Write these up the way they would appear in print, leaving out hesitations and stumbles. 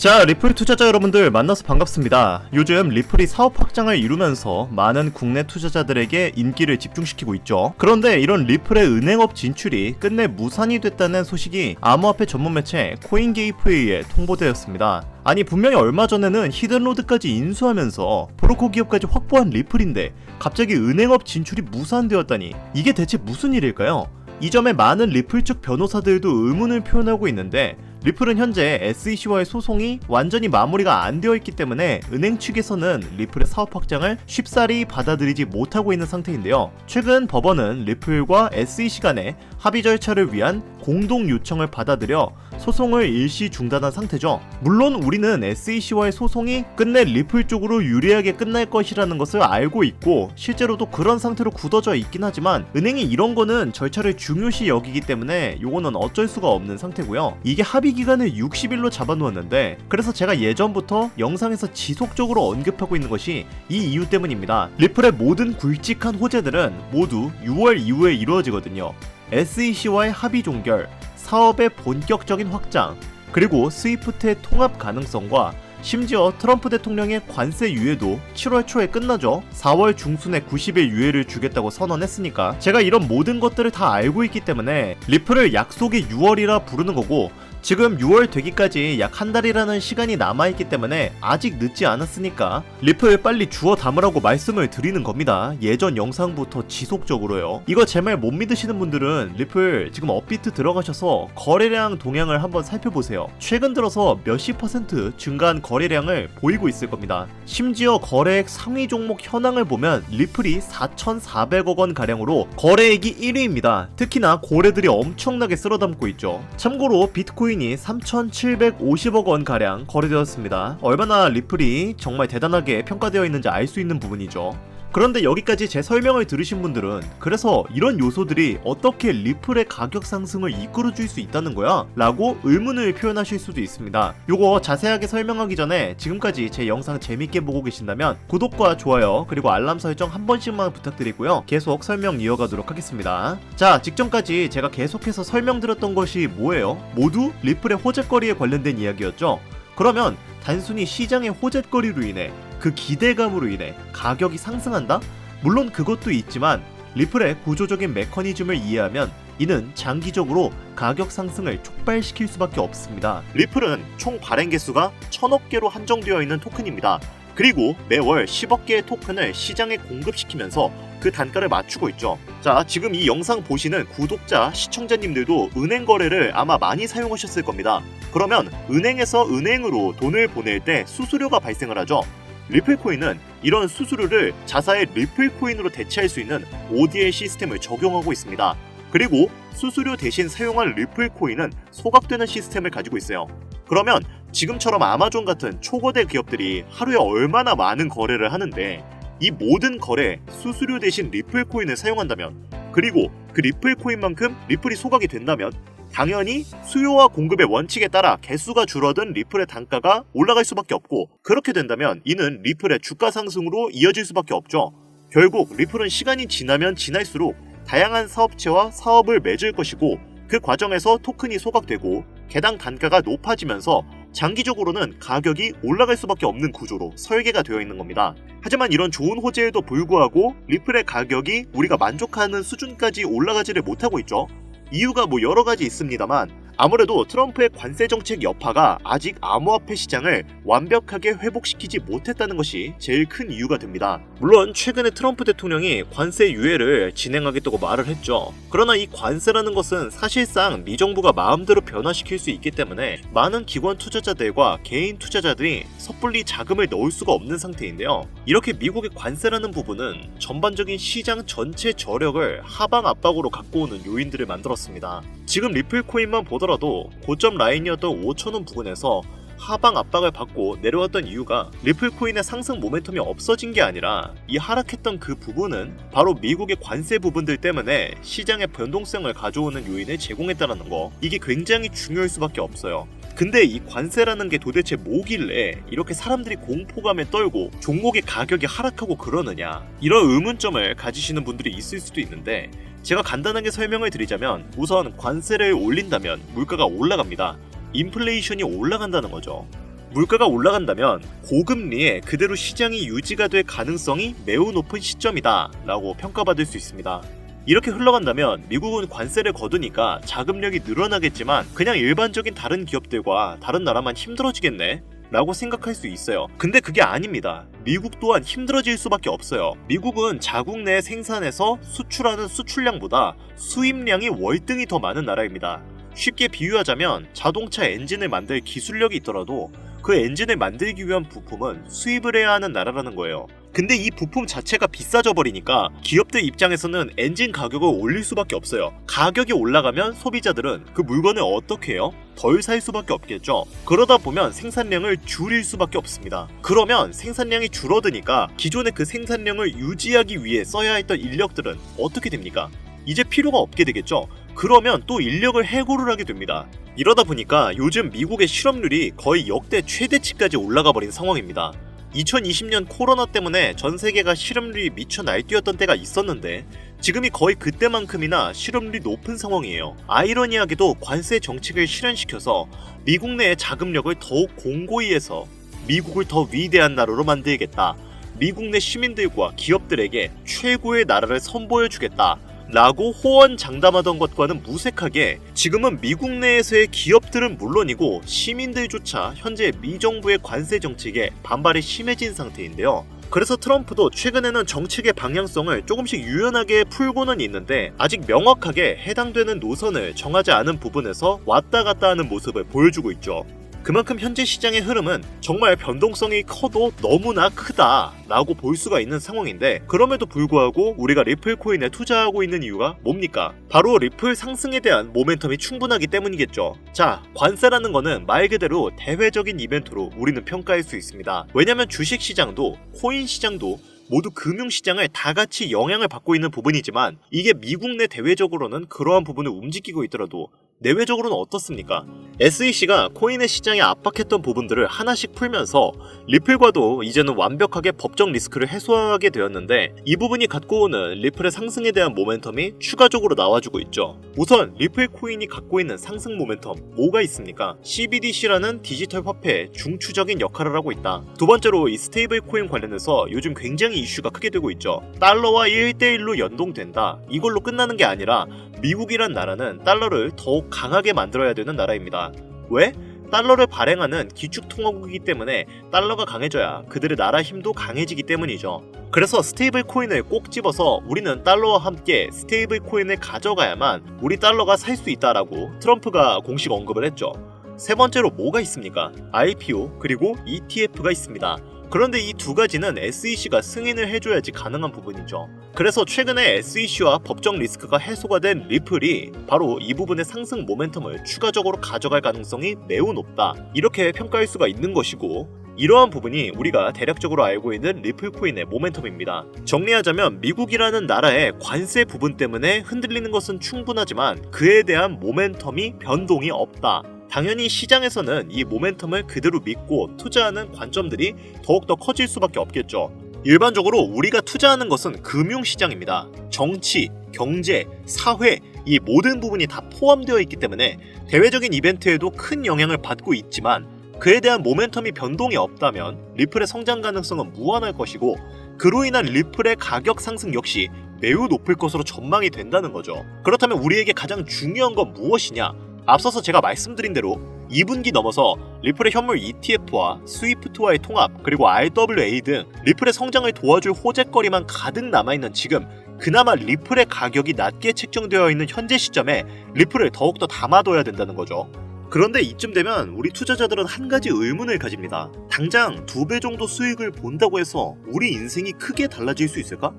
자, 리플 투자자 여러분들 만나서 반갑습니다. 요즘 리플이 사업 확장을 이루면서 많은 국내 투자자들에게 인기를 집중시키고 있죠. 그런데 이런 리플의 은행업 진출이 끝내 무산이 됐다는 소식이 암호화폐 전문 매체 코인게이트웨이에 통보되었습니다. 아니, 분명히 얼마 전에는 히든로드까지 인수하면서 브로커 기업까지 확보한 리플인데 갑자기 은행업 진출이 무산되었다니, 이게 대체 무슨 일일까요? 이 점에 많은 리플 측 변호사들도 의문을 표현하고 있는데, 리플은 현재 SEC와의 소송이 완전히 마무리가 안 되어 있기 때문에 은행 측에서는 리플의 사업 확장을 쉽사리 받아들이지 못하고 있는 상태인데요. 최근 법원은 리플과 SEC 간의 합의 절차를 위한 공동 요청을 받아들여 소송을 일시 중단한 상태죠. 물론 우리는 SEC와의 소송이 끝내 리플 쪽으로 유리하게 끝날 것이라는 것을 알고 있고 실제로도 그런 상태로 굳어져 있긴 하지만, 은행이 이런 거는 절차를 중요시 여기기 때문에 요거는 어쩔 수가 없는 상태고요. 이게 합의 기간을 60일로 잡아놓았는데, 그래서 제가 예전부터 영상에서 지속적으로 언급하고 있는 것이 이 이유 때문입니다. 리플의 모든 굵직한 호재들은 모두 6월 이후에 이루어지거든요. SEC와의 합의 종결, 사업의 본격적인 확장, 그리고 스위프트의 통합 가능성과 심지어 트럼프 대통령의 관세 유예도 7월 초에 끝나죠. 4월 중순에 90일 유예를 주겠다고 선언했으니까 제가 이런 모든 것들을 다 알고 있기 때문에 리플을 약속의 6월이라 부르는 거고, 지금 6월 되기까지 약 한 달이라는 시간이 남아있기 때문에 아직 늦지 않았으니까 리플 빨리 주워 담으라고 말씀을 드리는 겁니다. 예전 영상부터 지속적으로요. 이거 제 말 못 믿으시는 분들은 리플 지금 업비트 들어가셔서 거래량 동향을 한번 살펴보세요. 최근 들어서 몇십 % 증가한 거래량을 보이고 있을 겁니다. 심지어 거래액 상위 종목 현황을 보면 리플이 4,400억 원 가량으로 거래액이 1위입니다. 특히나 고래들이 엄청나게 쓸어담고 있죠. 참고로 비트코인이 3,750억 원 가량 거래되었습니다. 얼마나 리플이 정말 대단하게 평가되어 있는지 알 수 있는 부분이죠. 그런데 여기까지 제 설명을 들으신 분들은 그래서 이런 요소들이 어떻게 리플의 가격 상승을 이끌어줄 수 있다는 거야? 라고 의문을 표현하실 수도 있습니다. 요거 자세하게 설명하기 전에 지금까지 제 영상 재밌게 보고 계신다면 구독과 좋아요 그리고 알람 설정 한 번씩만 부탁드리고요. 계속 설명 이어가도록 하겠습니다. 자, 직전까지 제가 계속해서 설명드렸던 것이 뭐예요? 모두 리플의 호재거리에 관련된 이야기였죠. 그러면 단순히 시장의 호재거리로 인해, 그 기대감으로 인해 가격이 상승한다? 물론 그것도 있지만 리플의 구조적인 메커니즘을 이해하면 이는 장기적으로 가격 상승을 촉발시킬 수밖에 없습니다. 리플은 총 발행 개수가 1000억 개로 한정되어 있는 토큰입니다. 그리고 매월 10억 개의 토큰을 시장에 공급시키면서 그 단가를 맞추고 있죠. 자, 지금 이 영상 보시는 구독자, 시청자님들도 은행 거래를 아마 많이 사용하셨을 겁니다. 그러면 은행에서 은행으로 돈을 보낼 때 수수료가 발생을 하죠. 리플코인은 이런 수수료를 자사의 리플코인으로 대체할 수 있는 ODL 시스템을 적용하고 있습니다. 그리고 수수료 대신 사용한 리플코인은 소각되는 시스템을 가지고 있어요. 그러면 지금처럼 아마존 같은 초거대 기업들이 하루에 얼마나 많은 거래를 하는데, 이 모든 거래 수수료 대신 리플코인을 사용한다면, 그리고 그 리플코인만큼 리플이 소각이 된다면 당연히 수요와 공급의 원칙에 따라 개수가 줄어든 리플의 단가가 올라갈 수밖에 없고, 그렇게 된다면 이는 리플의 주가 상승으로 이어질 수밖에 없죠. 결국 리플은 시간이 지나면 지날수록 다양한 사업체와 사업을 맺을 것이고, 그 과정에서 토큰이 소각되고 개당 단가가 높아지면서 장기적으로는 가격이 올라갈 수밖에 없는 구조로 설계가 되어 있는 겁니다. 하지만 이런 좋은 호재에도 불구하고 리플의 가격이 우리가 만족하는 수준까지 올라가지를 못하고 있죠. 이유가 뭐 여러 가지 있습니다만, 아무래도 트럼프의 관세 정책 여파가 아직 암호화폐 시장을 완벽하게 회복시키지 못했다는 것이 제일 큰 이유가 됩니다. 물론 최근에 트럼프 대통령이 관세 유예를 진행하겠다고 말을 했죠. 그러나 이 관세라는 것은 사실상 미정부가 마음대로 변화시킬 수 있기 때문에 많은 기관 투자자들과 개인 투자자들이 섣불리 자금을 넣을 수가 없는 상태인데요. 이렇게 미국의 관세라는 부분은 전반적인 시장 전체 저력을 하방 압박으로 갖고 오는 요인들을 만들었습니다. 지금 리플코인만 보더라도 고점 라인이었던 5,000원 부근에서 하방 압박을 받고 내려왔던 이유가 리플코인의 상승 모멘텀이 없어진 게 아니라, 이 하락했던 그 부분은 바로 미국의 관세 부분들 때문에 시장의 변동성을 가져오는 요인을 제공했다는 거, 이게 굉장히 중요할 수밖에 없어요. 근데 이 관세라는 게 도대체 뭐길래 이렇게 사람들이 공포감에 떨고 종목의 가격이 하락하고 그러느냐, 이런 의문점을 가지시는 분들이 있을 수도 있는데, 제가 간단하게 설명을 드리자면, 우선 관세를 올린다면 물가가 올라갑니다. 인플레이션이 올라간다는 거죠. 물가가 올라간다면 고금리에 그대로 시장이 유지가 될 가능성이 매우 높은 시점이다 라고 평가받을 수 있습니다. 이렇게 흘러간다면 미국은 관세를 거두니까 자금력이 늘어나겠지만 그냥 일반적인 다른 기업들과 다른 나라만 힘들어지겠네? 라고 생각할 수 있어요. 근데 그게 아닙니다. 미국 또한 힘들어질 수밖에 없어요. 미국은 자국 내 생산에서 수출하는 수출량보다 수입량이 월등히 더 많은 나라입니다. 쉽게 비유하자면 자동차 엔진을 만들 기술력이 있더라도 그 엔진을 만들기 위한 부품은 수입을 해야 하는 나라라는 거예요. 근데 이 부품 자체가 비싸져 버리니까 기업들 입장에서는 엔진 가격을 올릴 수밖에 없어요. 가격이 올라가면 소비자들은 그 물건을 어떻게 해요? 덜 살 수밖에 없겠죠. 그러다 보면 생산량을 줄일 수밖에 없습니다. 그러면 생산량이 줄어드니까 기존의 그 생산량을 유지하기 위해 써야 했던 인력들은 어떻게 됩니까? 이제 필요가 없게 되겠죠. 그러면 또 인력을 해고를 하게 됩니다. 이러다 보니까 요즘 미국의 실업률이 거의 역대 최대치까지 올라가 버린 상황입니다. 2020년 코로나 때문에 전 세계가 실업률이 미쳐 날뛰었던 때가 있었는데 지금이 거의 그때만큼이나 실업률이 높은 상황이에요. 아이러니하게도 관세 정책을 실현시켜서 미국 내의 자금력을 더욱 공고히 해서 미국을 더 위대한 나라로 만들겠다. 미국 내 시민들과 기업들에게 최고의 나라를 선보여주겠다. 라고 호언장담하던 것과는 무색하게 지금은 미국 내에서의 기업들은 물론이고 시민들조차 현재 미 정부의 관세 정책에 반발이 심해진 상태인데요. 그래서 트럼프도 최근에는 정책의 방향성을 조금씩 유연하게 풀고는 있는데 아직 명확하게 해당되는 노선을 정하지 않은 부분에서 왔다 갔다 하는 모습을 보여주고 있죠. 그만큼 현재 시장의 흐름은 정말 변동성이 커도 너무나 크다라고 볼 수가 있는 상황인데 그럼에도 불구하고 우리가 리플 코인에 투자하고 있는 이유가 뭡니까? 바로 리플 상승에 대한 모멘텀이 충분하기 때문이겠죠. 자, 관세라는 거는 말 그대로 대외적인 이벤트로 우리는 평가할 수 있습니다. 왜냐면 주식시장도 코인 시장도 모두 금융시장을 다 같이 영향을 받고 있는 부분이지만 이게 미국 내 대외적으로는 그러한 부분을 움직이고 있더라도 내외적으로는 어떻습니까? SEC가 코인의 시장에 압박했던 부분들을 하나씩 풀면서 리플과도 이제는 완벽하게 법적 리스크를 해소하게 되었는데 이 부분이 갖고 오는 리플의 상승에 대한 모멘텀이 추가적으로 나와주고 있죠. 우선 리플 코인이 갖고 있는 상승 모멘텀 뭐가 있습니까? CBDC라는 디지털 화폐의 중추적인 역할을 하고 있다. 두 번째로 이 스테이블 코인 관련해서 요즘 굉장히 이슈가 크게 되고 있죠. 달러와 1대1로 연동된다. 이걸로 끝나는 게 아니라 미국이란 나라는 달러를 더욱 강하게 만들어야 되는 나라입니다. 왜? 달러를 발행하는 기축통화국이기 때문에 달러가 강해져야 그들의 나라 힘도 강해지기 때문이죠. 그래서 스테이블 코인을 꼭 집어서 우리는 달러와 함께 스테이블 코인을 가져가야만 우리 달러가 살 수 있다라고 트럼프가 공식 언급을 했죠. 세 번째로 뭐가 있습니까? IPO 그리고 ETF가 있습니다. 그런데 이 두 가지는 SEC가 승인을 해줘야지 가능한 부분이죠. 그래서 최근에 SEC와 법적 리스크가 해소가 된 리플이 바로 이 부분의 상승 모멘텀을 추가적으로 가져갈 가능성이 매우 높다. 이렇게 평가할 수가 있는 것이고 이러한 부분이 우리가 대략적으로 알고 있는 리플 코인의 모멘텀입니다. 정리하자면 미국이라는 나라의 관세 부분 때문에 흔들리는 것은 충분하지만 그에 대한 모멘텀이 변동이 없다. 당연히 시장에서는 이 모멘텀을 그대로 믿고 투자하는 관점들이 더욱더 커질 수밖에 없겠죠. 일반적으로 우리가 투자하는 것은 금융시장입니다. 정치, 경제, 사회 이 모든 부분이 다 포함되어 있기 때문에 대외적인 이벤트에도 큰 영향을 받고 있지만 그에 대한 모멘텀이 변동이 없다면 리플의 성장 가능성은 무한할 것이고 그로 인한 리플의 가격 상승 역시 매우 높을 것으로 전망이 된다는 거죠. 그렇다면 우리에게 가장 중요한 건 무엇이냐? 앞서서 제가 말씀드린 대로 2분기 넘어서 리플의 현물 ETF와 스위프트와의 통합 그리고 RWA 등 리플의 성장을 도와줄 호재거리만 가득 남아있는 지금 그나마 리플의 가격이 낮게 책정되어 있는 현재 시점에 리플을 더욱더 담아둬야 된다는 거죠. 그런데 이쯤 되면 우리 투자자들은 한 가지 의문을 가집니다. 당장 2배 정도 수익을 본다고 해서 우리 인생이 크게 달라질 수 있을까?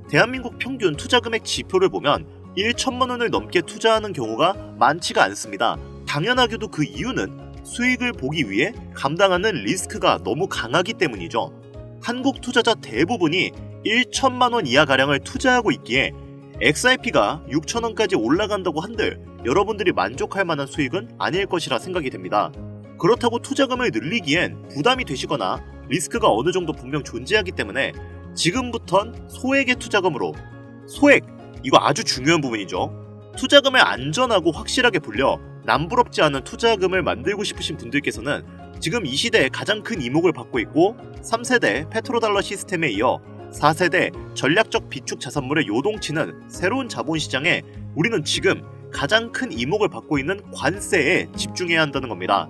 대한민국 평균 투자금액 지표를 보면 1천만 원을 넘게 투자하는 경우가 많지가 않습니다. 당연하게도 그 이유는 수익을 보기 위해 감당하는 리스크가 너무 강하기 때문이죠. 한국 투자자 대부분이 1천만 원 이하가량을 투자하고 있기에 XRP가 6천 원까지 올라간다고 한들 여러분들이 만족할 만한 수익은 아닐 것이라 생각이 됩니다. 그렇다고 투자금을 늘리기엔 부담이 되시거나 리스크가 어느 정도 분명 존재하기 때문에 지금부턴 소액의 투자금으로 소액! 이거 아주 중요한 부분이죠. 투자금을 안전하고 확실하게 불려 남부럽지 않은 투자금을 만들고 싶으신 분들께서는 지금 이 시대에 가장 큰 이목을 받고 있고 3세대 페트로달러 시스템에 이어 4세대 전략적 비축 자산물의 요동치는 새로운 자본시장에 우리는 지금 가장 큰 이목을 받고 있는 관세에 집중해야 한다는 겁니다.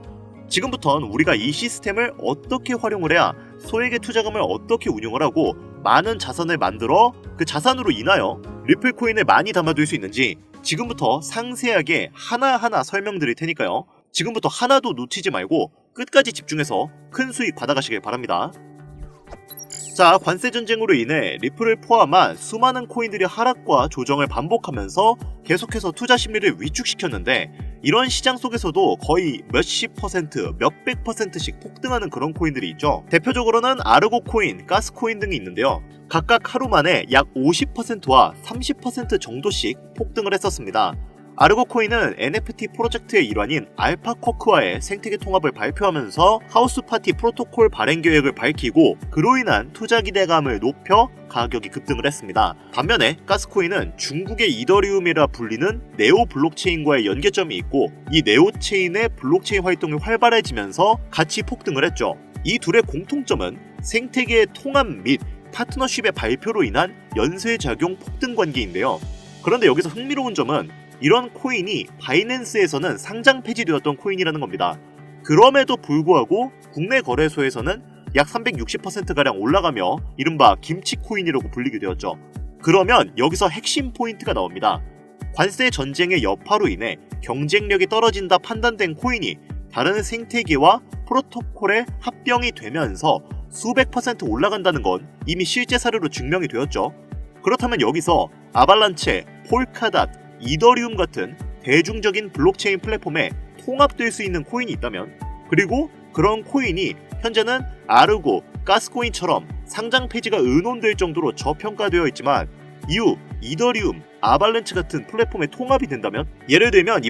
지금부터는 우리가 이 시스템을 어떻게 활용을 해야 소액의 투자금을 어떻게 운용을 하고 많은 자산을 만들어 그 자산으로 인하여 리플 코인을 많이 담아둘 수 있는지 지금부터 상세하게 하나하나 설명드릴 테니까요. 지금부터 하나도 놓치지 말고 끝까지 집중해서 큰 수익 받아가시길 바랍니다. 자, 관세 전쟁으로 인해 리플을 포함한 수많은 코인들이 하락과 조정을 반복하면서 계속해서 투자 심리를 위축시켰는데 이런 시장 속에서도 거의 몇십 퍼센트, 몇백 퍼센트씩 폭등하는 그런 코인들이 있죠. 대표적으로는 아르고 코인, 가스 코인 등이 있는데요. 각각 하루 만에 약 50%와 30% 정도씩 폭등을 했었습니다. 아르고 코인은 NFT 프로젝트의 일환인 알파쿼크와의 생태계 통합을 발표하면서 하우스파티 프로토콜 발행 계획을 밝히고 그로 인한 투자 기대감을 높여 가격이 급등을 했습니다. 반면에 가스코인은 중국의 이더리움이라 불리는 네오 블록체인과의 연계점이 있고 이 네오 체인의 블록체인 활동이 활발해지면서 같이 폭등을 했죠. 이 둘의 공통점은 생태계의 통합 및 파트너십의 발표로 인한 연쇄작용 폭등 관계인데요. 그런데 여기서 흥미로운 점은 이런 코인이 바이낸스에서는 상장 폐지되었던 코인이라는 겁니다. 그럼에도 불구하고 국내 거래소에서는 약 360%가량 올라가며 이른바 김치 코인이라고 불리게 되었죠. 그러면 여기서 핵심 포인트가 나옵니다. 관세 전쟁의 여파로 인해 경쟁력이 떨어진다 판단된 코인이 다른 생태계와 프로토콜에 합병이 되면서 수백 퍼센트 올라간다는 건 이미 실제 사례로 증명이 되었죠. 그렇다면 여기서 아발란체, 폴카닷, 이더리움 같은 대중적인 블록체인 플랫폼에 통합될 수 있는 코인이 있다면 그리고 그런 코인이 현재는 아르고, 가스코인처럼 상장 폐지가 의논될 정도로 저평가되어 있지만 이후 이더리움, 아발란체 같은 플랫폼에 통합이 된다면 예를 들면 이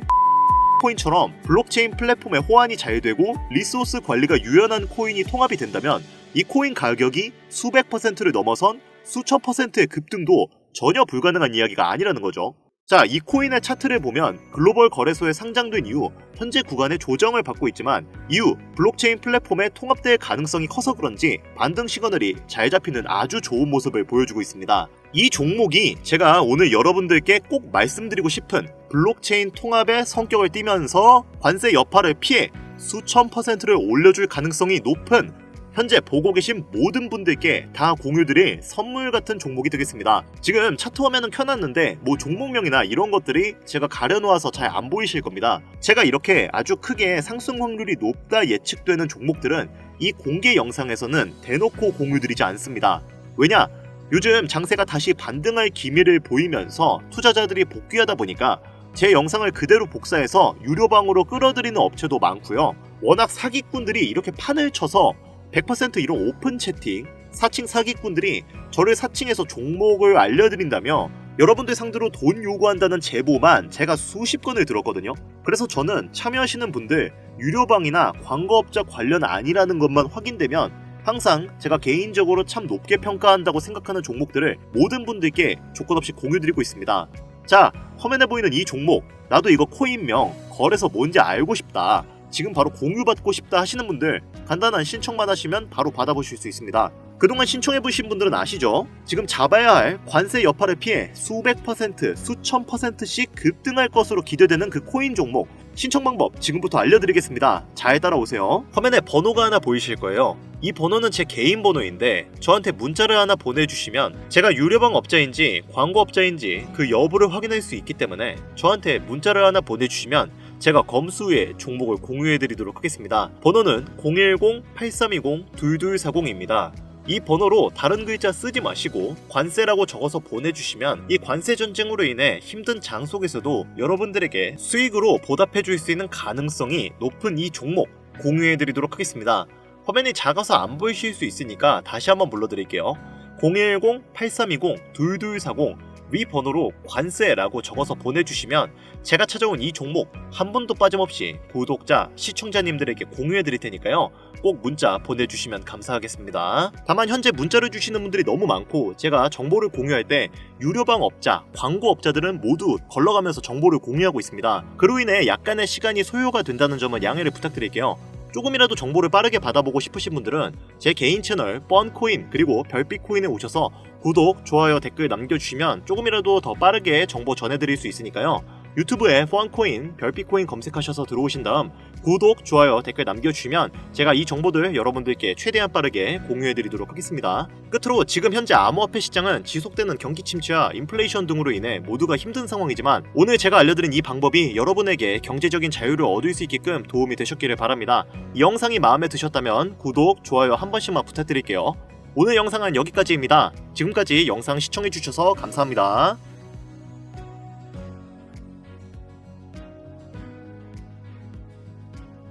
코인처럼 블록체인 플랫폼에 호환이 잘 되고 리소스 관리가 유연한 코인이 통합이 된다면 이 코인 가격이 수백 퍼센트를 넘어선 수천 퍼센트의 급등도 전혀 불가능한 이야기가 아니라는 거죠. 자, 이 코인의 차트를 보면 글로벌 거래소에 상장된 이후 현재 구간에 조정을 받고 있지만 이후 블록체인 플랫폼에 통합될 가능성이 커서 그런지 반등 시그널이 잘 잡히는 아주 좋은 모습을 보여주고 있습니다. 이 종목이 제가 오늘 여러분들께 꼭 말씀드리고 싶은 블록체인 통합의 성격을 띠면서 관세 여파를 피해 수천 퍼센트를 올려줄 가능성이 높은 현재 보고 계신 모든 분들께 다 공유드릴 선물 같은 종목이 되겠습니다. 지금 차트 화면은 켜놨는데 뭐 종목명이나 이런 것들이 제가 가려놓아서 잘 안 보이실 겁니다. 제가 이렇게 아주 크게 상승 확률이 높다 예측되는 종목들은 이 공개 영상에서는 대놓고 공유드리지 않습니다. 왜냐? 요즘 장세가 다시 반등할 기미를 보이면서 투자자들이 복귀하다 보니까 제 영상을 그대로 복사해서 유료방으로 끌어들이는 업체도 많고요. 워낙 사기꾼들이 이렇게 판을 쳐서 100% 이런 오픈 채팅, 사칭 사기꾼들이 저를 사칭해서 종목을 알려드린다며 여러분들 상대로 돈 요구한다는 제보만 제가 수십 건을 들었거든요. 그래서 저는 참여하시는 분들 유료방이나 광고업자 관련 아니라는 것만 확인되면 항상 제가 개인적으로 참 높게 평가한다고 생각하는 종목들을 모든 분들께 조건 없이 공유드리고 있습니다. 자, 화면에 보이는 이 종목, 나도 이거 코인명, 거래소 뭔지 알고 싶다, 지금 바로 공유받고 싶다 하시는 분들 간단한 신청만 하시면 바로 받아보실 수 있습니다. 그동안 신청해보신 분들은 아시죠? 지금 잡아야 할 관세 여파를 피해 수백 퍼센트, 수천 퍼센트씩 급등할 것으로 기대되는 그 코인 종목 신청 방법 지금부터 알려드리겠습니다. 잘 따라오세요. 화면에 번호가 하나 보이실 거예요. 이 번호는 제 개인 번호인데 저한테 문자를 하나 보내주시면 제가 유료방 업자인지 광고 업자인지 그 여부를 확인할 수 있기 때문에 저한테 문자를 하나 보내주시면 제가 검수 후에 종목을 공유해드리도록 하겠습니다. 번호는 010-8320-2240입니다. 이 번호로 다른 글자 쓰지 마시고 관세라고 적어서 보내주시면 이 관세 전쟁으로 인해 힘든 장 속에서도 여러분들에게 수익으로 보답해줄 수 있는 가능성이 높은 이 종목 공유해드리도록 하겠습니다. 화면이 작아서 안 보이실 수 있으니까 다시 한번 불러드릴게요. 010-8320-2240 위 번호로 관세라고 적어서 보내주시면 제가 찾아온 이 종목 한 분도 빠짐없이 구독자, 시청자님들에게 공유해드릴 테니까요. 꼭 문자 보내주시면 감사하겠습니다. 다만 현재 문자를 주시는 분들이 너무 많고 제가 정보를 공유할 때 유료방 업자, 광고 업자들은 모두 걸러가면서 정보를 공유하고 있습니다. 그로 인해 약간의 시간이 소요가 된다는 점은 양해를 부탁드릴게요. 조금이라도 정보를 빠르게 받아보고 싶으신 분들은 제 개인 채널 뻔코인 그리고 별빛코인에 오셔서 구독, 좋아요, 댓글 남겨주시면 조금이라도 더 빠르게 정보 전해드릴 수 있으니까요. 유튜브에 뻔코인, 별빛코인 검색하셔서 들어오신 다음 구독, 좋아요, 댓글 남겨주시면 제가 이 정보들 여러분들께 최대한 빠르게 공유해드리도록 하겠습니다. 끝으로 지금 현재 암호화폐 시장은 지속되는 경기 침체와 인플레이션 등으로 인해 모두가 힘든 상황이지만 오늘 제가 알려드린 이 방법이 여러분에게 경제적인 자유를 얻을 수 있게끔 도움이 되셨기를 바랍니다. 이 영상이 마음에 드셨다면 구독, 좋아요 한 번씩만 부탁드릴게요. 오늘 영상은 여기까지입니다. 지금까지 영상 시청해주셔서 감사합니다.